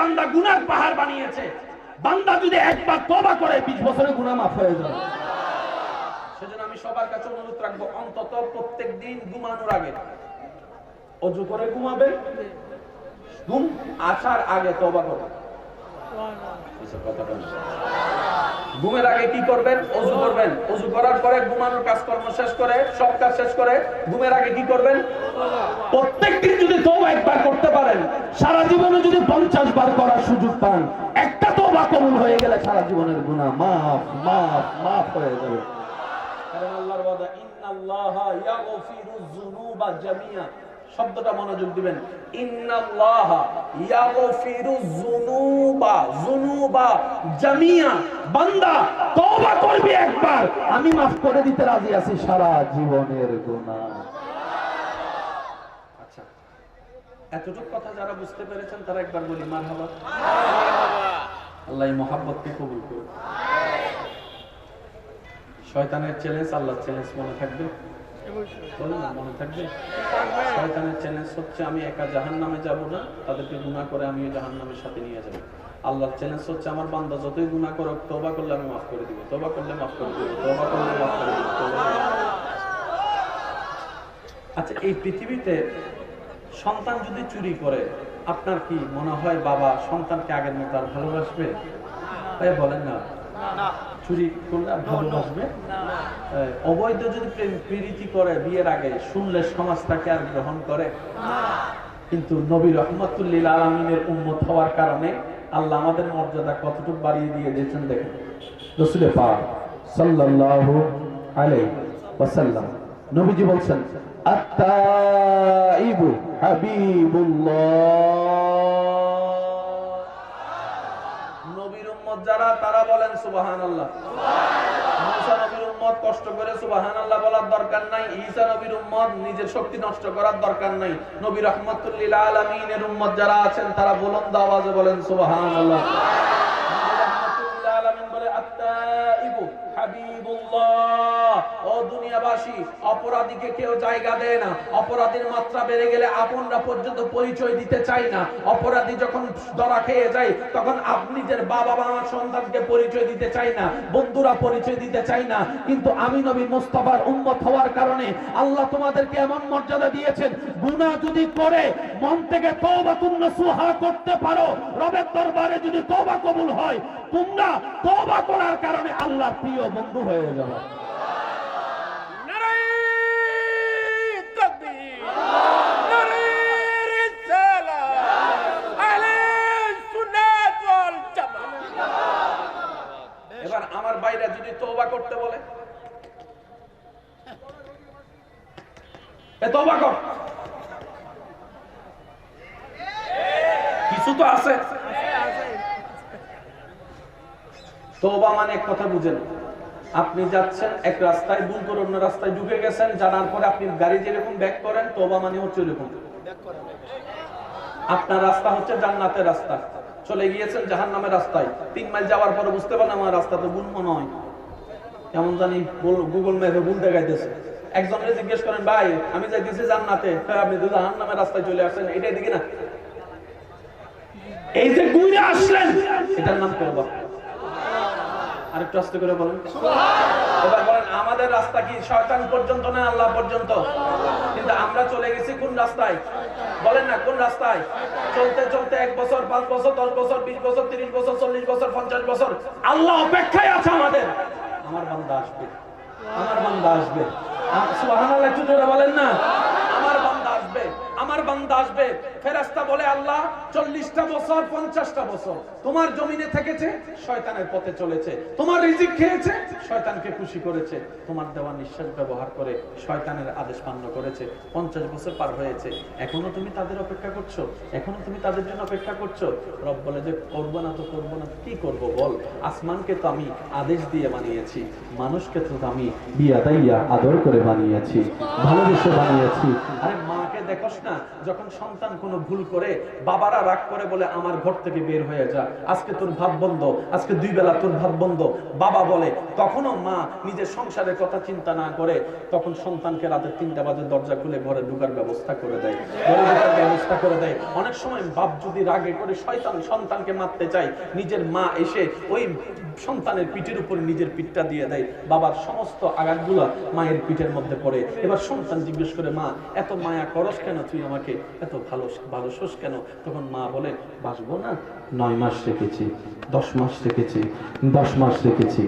বান্দা গুনার পাহাড় বানিয়েছে। বান্দা যদি একবার তওবা করে 20 বছরের গুনাহ মাফ হয়ে যাবে। সেজন্য আমি সবার কাছে অনুরোধ রাখবো, অন্তত প্রত্যেক দিন ঘুমানোর আগে ওযু করে ঘুমাবে, ঘুম আসার আগে তওবা করবে। ঘুমের আগে কি করবেন? ওযু করবেন। ওযু করার পরে ঘুমানোর কাজকর্ম শেষ করে, সব কাজ শেষ করে ঘুমের আগে কি করবেন? প্রত্যেকদিন যদি তওবা একবার করতে পারেন, সারা জীবনে যদি 50 বার করার সুযোগ পান, একটা তওবা কবুল হয়ে গেলে সারা জীবনের গুনাহ মাফ মাফ মাফ হয়ে যাবে। কারণ আল্লাহর ওয়াদা, ইন্নাল্লাহা ইয়াগফিরুয যুনুবা জামিআ। শব্দটা মনোযোগ দিবেন, ইন্নাল্লাহা ইয়াগফিরুয যুনুবা জামিআ। বান্দা তওবা করবি একবার, আমি মাফ করে দিতে রাজি আছি সারা জীবনের গুনাহ। আচ্ছা, এতটুকু কথা যারা বুঝতে পেরেছেন তারা একবার বলি মারহাবা। আল্লাহ এই মহব্বতকে কবুল করুন। শয়তানের চ্যালেঞ্জ, আল্লাহর চ্যালেঞ্জ মনে থাকবে? বলেন না, মনে থাকবে? শয়তানের চ্যালেঞ্জ হচ্ছে আমি একা জাহান্নামে যাব না, তাদেরকে গুনাহ করে আমি জাহান্নামের সাথে নিয়ে যাব। আল্লাহর চ্যালেঞ্জ হচ্ছে আমার বান্দা যতই গুনাহ করুক, তওবা করলে আমি মাফ করে দিব, তওবা করলে মাফ করে দিব, তওবা করলে মাফ করে দিব। আচ্ছা, এই পৃথিবীতে সন্তান যদি চুরি করে, আপনার কি মনে হয় বাবা সন্তানকে আগের মতো আর ভালোবাসবে? ভাই বলেন না। চুরি করলে আর ভালোবাসবে? অবৈধ যদি প্রেম প্রীতি করে বিয়ের আগে, শুনলে সমাজ তাকে আর গ্রহণ করে? কিন্তু নবী রাহমাতুল লিল আলামিনের উম্মত হওয়ার কারণে আল্লাহ আমাদের মর্যাদা কতটুকু বাড়িয়ে দিয়ে দিয়েছেন দেখেন। রাসূল পাক সাল্লাল্লাহু আলাইহি ওয়াসাল্লাম নবীজি বলছেন, আত-তাইবু হাবিবুল্লাহ। নবীর উম্মত যারা, তারা বলেন সুবহানাল্লাহ। মুসা নবীর উম্মত কষ্ট করে সুবহানাল্লাহ বলার দরকার নাই। ঈসা নবীর উম্মত নিজের শক্তি নষ্ট করার দরকার নাই। নবী রাহমাতুল লিল আলামিনের উম্মত যারা আছেন তারা বুলন্দ আওয়াজে বলেন সুবহানাল্লাহ। নবী রাহমাতুল লিল আলামিন বলে, আত-তাইবু হাবিবুল্লাহ। ও দুনিয়াবাসী, অপরাধীকে কেউ জায়গা দেয় না। অপরাধীর মাত্রা বেড়ে গেলে আপনরা পর্যন্ত পরিচয় দিতে চায় না। অপরাধী যখন ধরা খেয়ে যায়, তখন আপনি যে বাবা মার সন্তানকে পরিচয় দিতে চায় না, বন্ধুরা পরিচয় দিতে চায় না। কিন্তু আমি নবী মুস্তাফার উম্মত হওয়ার কারণে আল্লাহ তোমাদেরকে এমন মর্যাদা দিয়েছেন, গুনাহ যদি করে মন থেকে তওবাতুন নসুহা করতে পারো, রবের দরবারে যদি তওবা কবুল হয়, তোমরা তওবা করার কারণে আল্লাহর প্রিয় বন্ধু হয়ে যাবে। এবার আমার বাইরে যদি তওবা করতে বলে, তওবা কর, কিছু তো আছে। তওবা মানে এক কথা বুঝেন, আপনি যাচ্ছেন এক রাস্তায়, ভুল করে অন্য রাস্তায় ঢুকে গেছেন, জানার পরে আপনি গাড়ি যেরকম ব্যাক করেন, তওবা মানে হচ্ছে এরকম। আপনার রাস্তা হচ্ছে জান্নাতের রাস্তা, চলে গিয়েছেন জাহান্নামের রাস্তায়। 3 মাইল যাওয়ার পরে বুঝতে পারেন আমার রাস্তা তো ভুল মনে হয়, কেমন জানি গুগল ম্যাপে ভুল দেখাইতেছে। একজনকে জিজ্ঞেস করেন, ভাই আমি যাইতেছি জান্নাতে, আপনি তো জাহান্নামের রাস্তায় চলে আসছেন, এটাই দিকে না, এই যে ঘুরে আসলেন, এটার নাম তওবা। আরেকটু আস্তে করে বলেন। এবার বলেন, আমাদের রাস্তা কি শয়তান পর্যন্ত না আল্লাহ পর্যন্ত? কিন্তু আমরা চলে গেছি কোন রাস্তায়? বলেন না, কোন রাস্তায়? চলতে চলতে 1 বছর, 5 বছর, 10 বছর, 20 বছর, 30 বছর, 40 বছর, 50 বছর আল্লাহ অপেক্ষায় আছে আমাদের। আমার বান্দা আসবে, আমার বান্দা আসবে। সুবহানাল্লাহ, একটু জোরে বলেন না। আমার বান্দা আসবে, আমার বান্দা আসবে। ফেরেশতা বলে, আল্লাহ 40টা বছর, 50টা বছর তোমার জমিনে থেকেছে, শয়তানের পথে চলেছে, তোমার রিজিক খেয়েছে, শয়তানকে খুশি করেছে, তোমার দেওয়া নিঃশ্বাস ব্যবহার করে শয়তানের আদেশ মান্য করেছে। 50 বছর পার হয়েছে, এখনো তুমি তাদের অপেক্ষা করছো, এখনো তুমি তাদের জন্য অপেক্ষা করছো। রব বলে যে, করবো না তো করবো না, কি করব বল? আসমানকে তো আমি আদেশ দিয়ে বানিয়েছি, মানুষকে তো আমি বিয়া দাইয়া আদর করে বানিয়েছি, ভালোবেসে বানিয়েছি। আরে মাকে দেখোস না, যখন সন্তান কোনো ভুল করে বাবারা রাগ করে বলে আমার ঘর থেকে বের হয়ে যা, আজকে তোর ভাত বন্ধ, আজকে 2 বেলা তোর ভাত বন্ধ, বাবা বলে, তখনও মা নিজের সংসারের কথা চিন্তা না করে তখন সন্তানকে রাতে 3টা বাজে দরজা খুলে ঘরে ঢোকার ব্যবস্থা করে দেয়, ঘরে ঢোকার ব্যবস্থা করে দেয়। অনেক সময় বাপ যদি রাগে করে শয়তান সন্তানকে মারতে চায়, নিজের মা এসে ওই সন্তানের পিঠের উপরে নিজের পিঠটা দিয়ে দেয়, বাবার সমস্ত আঘাতগুলো মায়ের পিঠের মধ্যে পড়ে। এবার সন্তান জিজ্ঞেস করে, মা এত মায়া করস কেন, তুই আমাকে এত ভালোবাসিস কেন? তখন মা বলে, বাসবো না, 9 মাস রেখেছি, 10 মাস রেখেছি, 10 মাস রেখেছি,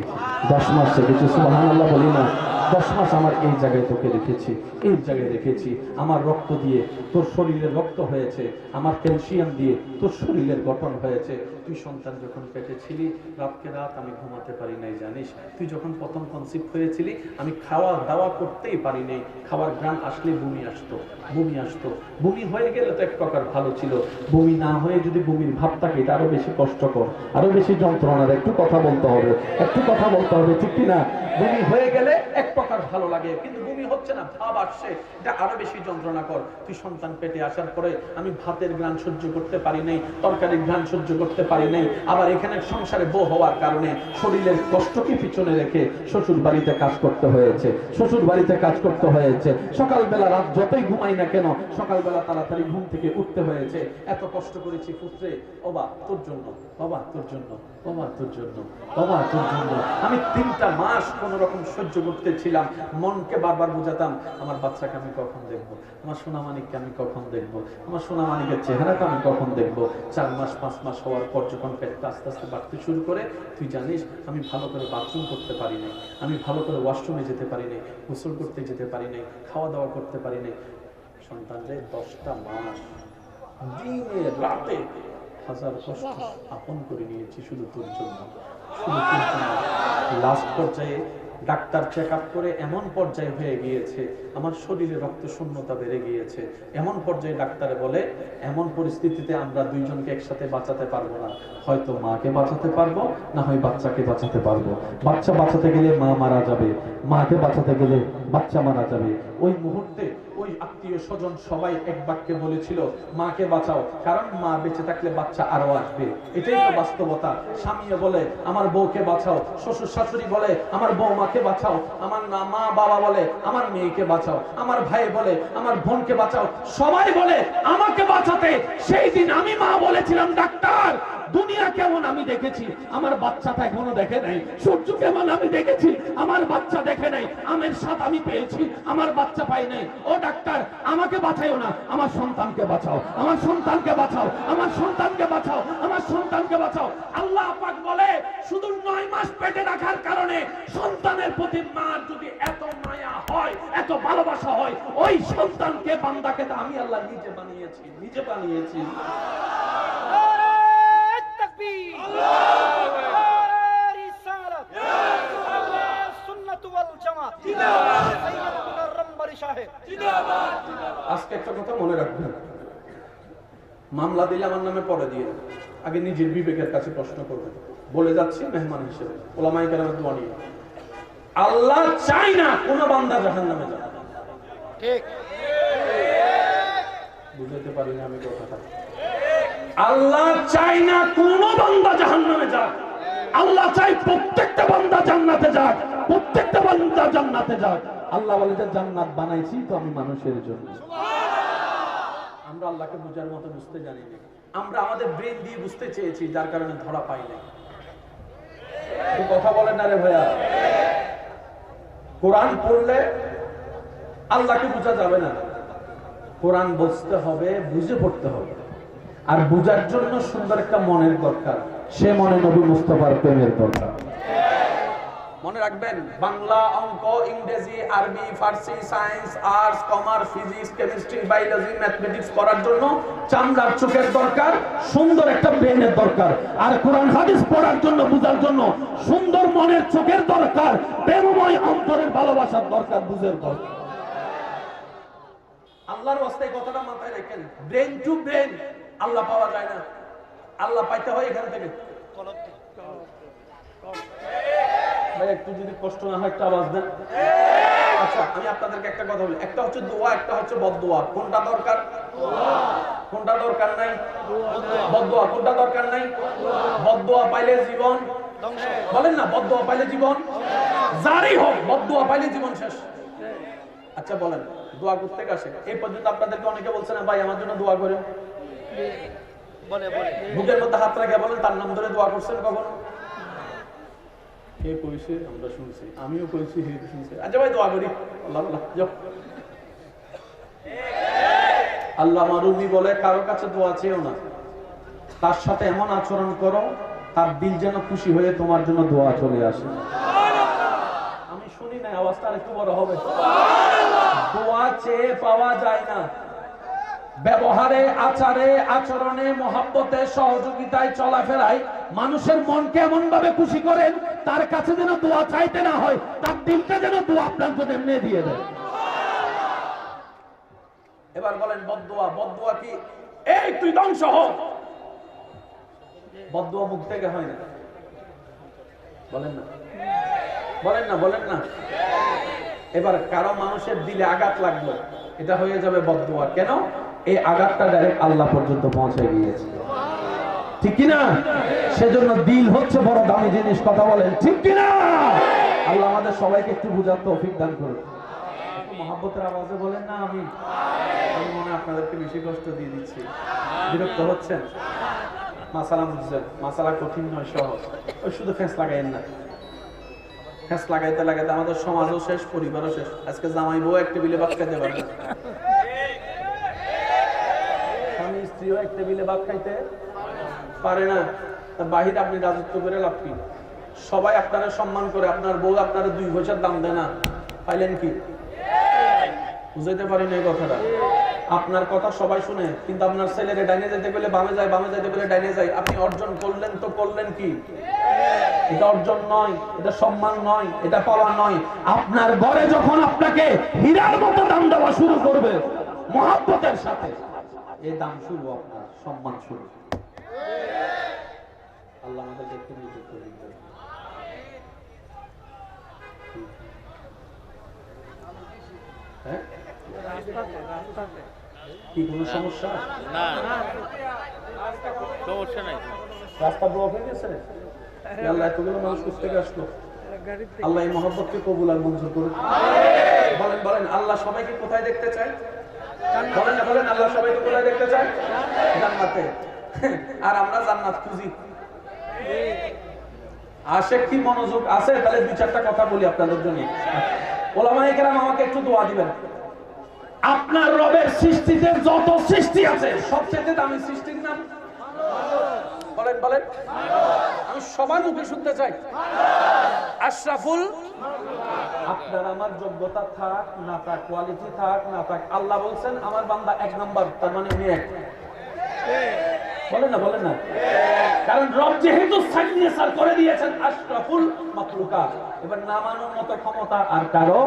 10 মাস রেখেছি, সুবহানাল্লাহ বলি না, 10 মাস আমার এই জায়গায় তোকে রেখেছি, এই জায়গায় রেখেছি, আমার রক্ত দিয়ে তোর শরীরের রক্ত হয়েছে, আমার ক্যালসিয়াম দিয়ে তোর শরীরের গঠন হয়েছে। তুই সন্তান যখন পেটে ছিলি, রাতকে রাত আমি ঘুমাতে পারি নাই জানিস? তুই যখন প্রথম কনসিভ হয়েছিলি, আমি খাওয়া দাওয়া করতেই পারি নাই, খাওয়ার গ্রাম আসলে বমি আসতো, বমি আসতো, বমি হয়ে গেলে তো এক প্রকার ভালো ছিল, বমি না হয়ে যদি বমির ভাব থাকে এটা আরো বেশি কষ্টকর, আরো বেশি যন্ত্রণার। একটু কথা বলতে হবে, একটু কথা বলতে হবে, ঠিক কি না? বমি হয়ে গেলে এক প্রকার ভালো লাগে, কিন্তু বমি হচ্ছে না, ভাব আসছে, এটা আরো বেশি যন্ত্রণাকর। তুই সন্তান পেটে আসার পরে আমি ভাতের ঘ্রাণ সহ্য করতে পারি নাই, তরকারির ঘ্রাণ সহ্য করতে পারি নাই, আবার এখানে সংসারে বউ হওয়ার কারণে শরীরের কষ্টকে পিছনে রেখে শ্বশুর বাড়িতে কাজ করতে হয়েছে, শ্বশুর বাড়িতে কাজ করতে হয়েছে, সকালবেলা রাত যতই ঘুমাই না কেন সকালবেলা তাড়াতাড়ি ঘুম থেকে উঠতে হয়েছে, এত কষ্ট করেছি পুত্রে, ওবা তোর জন্য, বাবা তোর জন্য, বাবা তোর জন্য, বাবা তোর জন্য। আমি 3টা মাস কোন রকম সহ্য করতেছিলাম, মনকে বারবার বুঝাতাম, আমার বাচ্চাকে আমি কখন দেখবো, আমার সোনামানিককে আমি কখন দেখবো, আমার সোনামানিকের চেহারাটা আমি কখন দেখবো। 4 মাস 5 মাস হওয়ার পর যখন পেটটা আস্তে আস্তে বাড়তে শুরু করে, তুই জানিস আমি ভালো করে বাথরুম করতে পারি নাই, আমি ভালো করে ওয়াশরুমে যেতে পারি নাই, গোসল করতে যেতে পারি নাই, খাওয়া দাওয়া করতে পারি নাই। সন্তানরে 10টা মাস দিনে রাতে হাজার কষ্ট আপন করে নিয়েছি শুধু তোর জন্য, শুধু তোর জন্য। লাস্ট পর্যায়ে ডাক্তার চেক আপ করে এমন পর্যায়ে হয়ে গিয়েছে, আমার শরীরে রক্ত শূন্যতা বেড়ে গিয়েছে, এমন পর্যায়ে ডাক্তারে বলে, এমন পরিস্থিতিতে আমরা 2 জনকে একসাথে বাঁচাতে পারবো না, হয়তো মাকে বাঁচাতে পারবো, না হয় বাচ্চাকে বাঁচাতে পারবো। বাচ্চা বাঁচাতে গেলে মা মারা যাবে, মাকে বাঁচাতে গেলে বাচ্চা মারা যাবে। ওই মুহূর্তে ওই আত্মীয় স্বজন সবাই এক বাক্যে বলেছিল, মাকে বাঁচাও, কারণ মা বেঁচে থাকলে বাচ্চা আরো আসবে, এটাই তো বাস্তবতা। স্বামীও বলে আমার বউকে বাঁচাও, শ্বশুর শাশুড়ি বলে আমার বৌমাকে বাঁচাও, আমার মা বাবা বলে আমার মেয়েকে বাঁচাও, আমার ভাই বলে আমার বোনকে বাঁচাও, সবাই বলে আমাকে বাঁচাতে। সেই দিন আমি মা বলেছিলাম, ডাক্তার দুনিয়া কেমন আমি দেখেছি, আমার বাচ্চাটা এখনো দেখে নাই, সূর্য কেমন আমি দেখেছি, আমার বাচ্চা দেখে নাই, আমের স্বাদ আমি পেয়েছি, আমার বাচ্চা পাই নাই। ও ডাক্তার আমাকে বাঁচাইও না, আমার সন্তানকে বাঁচাও, আমার সন্তানকে বাঁচাও, আমার সন্তানকে বাঁচাও, আমার সন্তানকে বাঁচাও। আল্লাহ পাক বলে, শুধু 9 মাস পেটে রাখার কারণে সন্তানের প্রতি মার যদি এত মায়া হয়, এত ভালোবাসা হয়, ওই সন্তানকে বান্দাকে তো আমি আল্লাহ নিজে বানিয়েছি, নিজে বানিয়েছি। আজকে একটা কথা মনে রাখবেন, মামলা দিলে আমার নামে পরে দিয়ে আগে নিজের বিবেকের কাছে প্রশ্ন করবেন। বলে যাচ্ছি মেহমান হিসেবে, ওলামায়ে কেরামের দোয়া নিয়ে, আল্লাহ চায় না কোন বান্দা জাহান্নামে যাক। ঠিক বুঝাতে পারি না আমি কথাটা? আল্লাহ চায় না কোন বান্দা জাহান্নামে যাক, আল্লাহ চাই প্রত্যেকটা বান্দা জান্নাতে যাক, প্রত্যেকটা বান্দা জান্নাতে যাক। আল্লাহ বলে যে জান্নাত বানাইছি তো আমি মানুষের জন্য। আমরা আল্লাহকে বুঝার মতো বুঝতে জানি না, আমরা আমাদের ব্রেন দিয়ে বুঝতে চেয়েছি, যার কারণে ধরা পাই না। কথা বলেন না রে ভাইয়া? কোরআন পড়লে আল্লাহকে বোঝা যাবে না, কোরআন বুঝতে হবে, বুঝে পড়তে হবে। আর বুঝার জন্য সুন্দর একটা মনের দরকার, সে মনে নবী মুস্তাফার প্রেমের দরকার। মনে রাখবেন, বাংলা, অঙ্ক, ইংরেজি, আরবি, ফার্সি, science, arts, commerce, physics, chemistry, biology, mathematics পড়ার জন্য চামড়ার চোখের দরকার, সুন্দর একটা ব্রেনের দরকার। আর কোরআন হাদিস পড়ার জন্য, বুঝার জন্য সুন্দর মনের চোখের দরকার, প্রেমময় অন্তরের ভালোবাসার দরকার, বুঝের দরকার। আল্লাহর ওয়াস্তায় কথাটা মাথায় রাখেন, ব্রেন টু ব্রেন আল্লাহ পাওয়া যায় না, আল্লাহ পাইতে হয় এখান থেকে। ভাই একটু যদি কষ্ট না হয় একটা আওয়াজ দেন। আচ্ছা আমি আপনাদেরকে একটা কথা বলি, একটা হচ্ছে দোয়া, একটা হচ্ছে বদদোয়া। কোনটা দরকার? কোনটা দরকার নাই? বদদোয়া। কোনটা দরকার নাই? বদদোয়া পাইলে জীবন, বলেন না, বদদোয়া পাইলে জীবন যারই হোক, বদদোয়া পাইলে জীবন শেষ। আচ্ছা বলেন, দোয়া করতে আসে এই পর্যন্ত আপনাদেরকে অনেকে বলছে না ভাই আমার জন্য দোয়া করেন? বুকের মধ্যে হাত রাখে বলেন তার নাম ধরে দোয়া করছেন কখনো? কে কইছে? আমরা শুনছি, আমিও কইছি, হে শুনছে। আচ্ছা ভাই দোয়া করি, আল্লাহ আল্লাহ যাও। আল্লামা রুমি বলে কারো কাছে দোয়া চেও না, তার সাথে এমন আচরণ করো তার দিল যেন খুশি হয়ে তোমার জন্য দোয়া চলে আসে। আমি শুনি না, আওয়াজটা একটু বড় হবে। দোয়া চেয়ে পাওয়া যায় না, ব্যবহারে, আচারে, আচরণে, মহব্বতে, সহযোগিতায়, চলাফেরায় মানুষের মনকে এমন ভাবে খুশি করেন তার কাছে যেন দোয়া চাইতে না হয়, তার দিলটা যেন দোয়া আপনার জন্য এমনি দিয়ে দেয়। এবার বলেন বদদোয়া। বদদোয়া কি? এই তুই ধ্বংস হ, বদদোয়া মুখ থেকে হয় না। বলেন না, বলেন না, বলেন না। এবার কারো মানুষের দিলে আঘাত লাগলো, এটা হয়ে যাবে বদদোয়া। কেন? এই আঘাতটা ডাইরেক্ট আল্লাহ পর্যন্ত পৌঁছে গিয়েছে, ঠিক কিনা? সেজন্য দিল হচ্ছে বড় দামি জিনিস। কথা বলেন ঠিক কিনা? আল্লাহ আমাদের সবাইকে একটু বুঝার তৌফিক দান করুন। একটু মহব্বতের আওয়াজে বলেন না আমি। আমি মনে হয় আপনাদেরকে বেশি কষ্ট দিয়ে দিচ্ছি, বিরক্ত হচ্ছেন? মাসালা বুঝছেন, মাসালা কঠিন নয়, সহজ। ওই শুধু ফেঁস লাগাইন না, ফেঁস লাগাইতে লাগাইতে আমাদের সমাজও শেষ, পরিবারও শেষ। আজকে জামাই বউ এক টেবিলে ভাত খাইতে পারে না, স্বামী স্ত্রীও এক টেবিলে ভাত খাইতে পারে না। বাহিরে আপনি রাজত্ব করে লাভ কি? সবাই আপনারা সম্মান করে, আপনার বউ আপনারা 2 পয়সার দাম দেয় না, পাইলেন কি? বুঝাইতে পারিনি এই কথাটা। আপনার কথা সবাই শুনে, কিন্তু আপনার ছেলেরে ডাইনে যেতে গেলে বামে যায়, বামে যেতে গেলে ডাইনে যায়। আপনি অর্জন করলেন তো করলেন কি? এটা অর্জন নয়, এটা সম্মান নয়, এটা পাওয়া নয়। আপনার ঘরে যখন আপনাকে হীরার মতো দাম দেওয়া শুরু করবে মহব্বতের সাথে, এই দাম শুরু, আপনার সম্মান শুরু। আল্লাহ আমাদেরকে একটু নিযুক্ত করে দিন। হ্যাঁ, কি কোনো সমস্যা? না, সমস্যা নাই। রাস্তা ব্লক হয়ে গেছে। আল্লাহ এতগুলো মানুষ কোথা থেকে আসলো? আল্লাহ এই মহব্বতকে কবুল আর মঞ্জুর করুন। বলেন, বলেন, আল্লাহ সবাইকে কোথায় দেখতে চায়? বলেন না, বলেন, আল্লাহ সবাইকে কোথায় দেখতে চায়? জান্নাতে। আর আমরা জান্নাত খুঁজি। আশেক কি মনোযোগ আছে? তাহলে 2-4টা কথা বলি আপনাদের জন্য। ওলামায়ে কেরাম আমাকে একটু দোয়া দিবেন। আপনার রবের সৃষ্টিতে যত সৃষ্টি আছে সবচেয়ে দামি সৃষ্টির নাম? বলেন, বলেন। আমি সবার মুখে শুনতে চাই। আশরাফুল। আপনার আমার যোগ্যতা থাক না থাক, কোয়ালিটি থাক না থাক, আল্লাহ বলছেন আমার বান্দা 1 নাম্বার, তার মানে উনি এক। বলেন না, বলেন না। কারণ রব যেহেতু সিগনেচার করে দিয়েছেন আশরাফুল মাখলুকাত, এবার না মানার মতো ক্ষমতা আর কারো।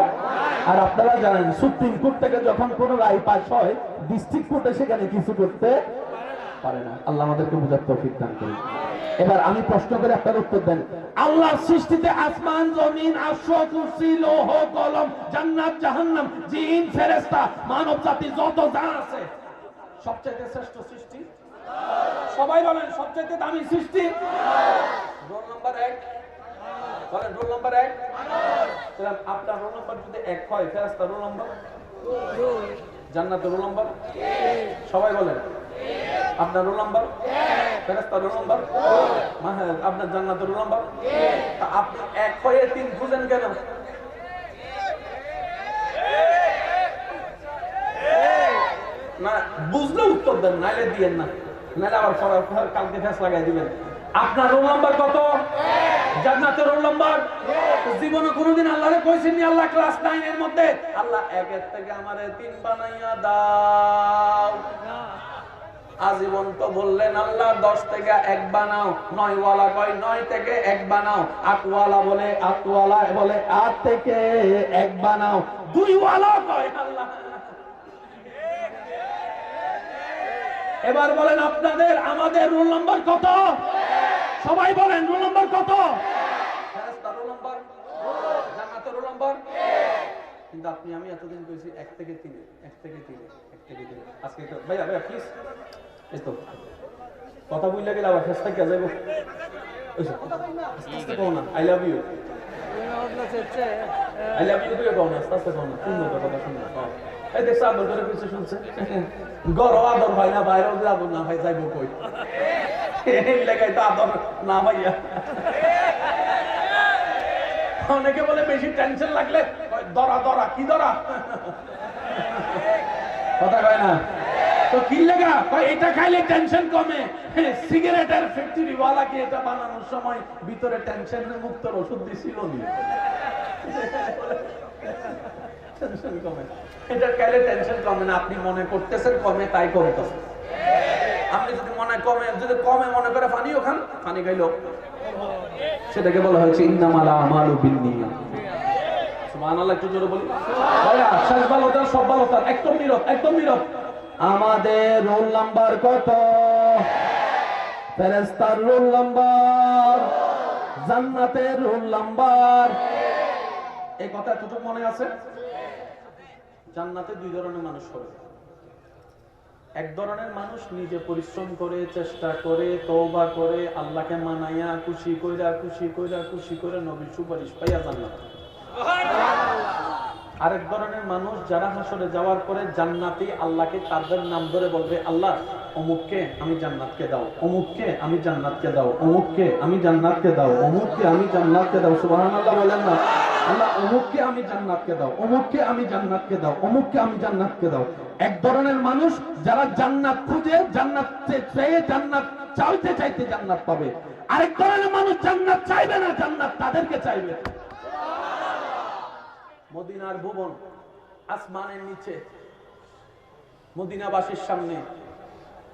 আর আপনারা জানেন সুপ্রিম কোর্ট থেকে যখন কোনো রায় পাস হয়, ডিস্ট্রিক্ট কোর্টে সেখানে কিছু করতে পারে না। আল্লাহ আমাদেরকে বুঝার তৌফিক দান করুন। এবার আমি প্রশ্ন করে আপনার উত্তর দেন। আল্লাহর সৃষ্টিতে আসমান, জমিন, আরশ, কুরসি, লৌহ, কলম, জান্নাত, জাহান্নাম, জিন, ফেরেশতা, মানব জাতি যত যা আছে, সবচেয়ে শ্রেষ্ঠ সৃষ্টি? সবাই বলেন সবচেয়ে দামি সৃষ্টি? রোল নাম্বার 1 বলেন, রোল নাম্বার 1। তাহলে আপনার রোল নাম্বার যদি 1 হয়, ফেরেশতা রোল নাম্বার 2, জান্নাতের রোল নাম্বার 3। সবাই বলেন আপনার রোল নাম্বার 1, ফেরেশতা রোল নাম্বার 2, আপনার জান্নাতের রোল নাম্বার 3। তা আপনি 1 হয়ে 3 খুঁজেন কেন? না বুঝলে উত্তর দেন, নাইলে দিয়েন না, নাইলে আবার কালকে ফেস লাগাই দিবেন। আপনার রোল নাম্বার কত? জান্নাতের রোল নাম্বার। জীবনে কোনোদিন আল্লাহরে কইছেন নি আল্লাহ ক্লাস 9 এর মধ্যে আল্লাহ 1 এর থেকে আমারে 3 বানাইয়া দাও? আজীবন তো বললেন আল্লাহ 10 থেকে 1 বানাও। 9 ওয়ালা কয় 9 থেকে 1 বানাও। 8 ওয়ালা বলে 8 ওয়ালা বলে 8 থেকে 1 বানাও। 2 ওয়ালা কয় আল্লাহ। এবার বলেন আপনাদের আমাদের রোল নাম্বার কত? সবাই বলেন রোল নাম্বার কত? ফেরেশতার রোল নাম্বার, জান্নাতের রোল নাম্বার। কিন্তু আপনি আমি এতদিন কইছি 1 থেকে 3 1 থেকে 3 1 থেকে 3 আজকে তো ভাইয়া ভাইয়া প্লিজ এই তো কথা বললে গেলে আবার ফেসটা কে যাইব আস্তে কোনা I love you I love you তো কোনা আস্তে কোনা শুনো তো কথা শুনো এই দেখ সাবল করে কিছু শুনছে গর আদর ভাই না বাইরেও যাব না ভাই যাইব কই এই লাগাই তো আদর না ভাইয়া অনেকে বলে বেশি টেনশন লাগলে দরা দরা কি দরা কথা কয় না তো কি লাগা কয় এটা খাইলে টেনশন কমে সিগারেটের ফ্যাক্টরি ওয়ালা কি এটা বানানোর সময় ভিতরে টেনশন মুক্ত ওষুধ দিছিল নি টেনশন কমে এটা খাইলে টেনশন কমে না আপনি মনে করতেছেন কমে তাই কমতেছে আপনি যদি মনে কমে মনে করে পানিও খান পানি খাইলো সেটাকে বলা হয়েছে ইন্নামাল আমালু বিন্নিয়াত সুবহানাল্লাহ একটু জোরে বলি ভাইয়া শেষ ভালো তার সব ভালো তার একদম নীরব আমাদের রোল নাম্বার কত ফেরেশতার রোল নাম্বার জান্নাতের রোল নাম্বার এই কথা এতটুকু মনে আছে জান্নাতে দুই ধরনের মানুষ হবে এক ধরনের মানুষ নিজে পরিশ্রম করে চেষ্টা করে তওবা করে আল্লাহকে মানাইয়া খুশি কইরা নবীর সুপারিশ পাইয়া জান্নাত আরেক ধরনের মানুষ যারা হাসরে যাওয়ার পরে জান্নাতি আল্লাহকে তাদের নাম ধরে বলবে আল্লাহ অমুককে আমি জান্নাতকে দাও অমুককে আমি জান্নাতকে দাও অমুককে আমি জান্নাতকে দাও অমুককে আমি জান্নাতকে দাও সুবহানাল্লাহ বলেন না আল্লাহ অমুককে আমি জান্নাতকে দাও অমুককে আমি জান্নাতকে দাও অমুককে আমি জান্নাতকে দাও এক ধরনের মানুষ যারা জান্নাত খুঁজে জান্নাত চেয়ে জান্নাত চাইতে জান্নাত পাবে আরেক ধরনের মানুষ জান্নাত চাইবে না জান্নাত তাদেরকে চাইবে মদিনার ভুবন আসমানের নিচে মদিনাবাসীর সামনে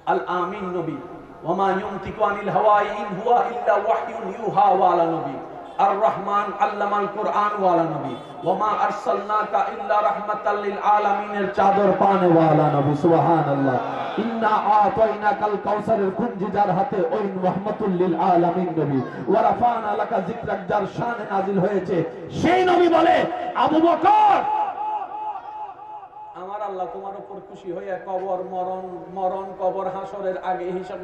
আল আমিন নবী ওয়া মা ইউনতিকু আনিল হাওয়া ইন হুয়া ইল্লা ওয়াহয়ুন ইউহা ওয়ালা নবী আর রহমান আল্লামাল কুরআন ওয়ালা নবী ওয়া মা আরসালনাকা ইল্লা রাহমাতাল লিল আলামিনের চাদর পানে ওয়ালা নবী সুবহানাল্লাহ ইন্না আতাইনাকাল কাউসারের কুঞ্জি যার হাতে ওই রাহমাতুল লিল আলামিন নবী ওয়া রাফানা লাকা যিকরাক যার শানে নাজিল হয়েছে সেই নবী বলে আবু বকর আমার আল্লাহ তোমার উপর খুশি হইয়া কবর মরণ কবর হাসরের আগে হিসাব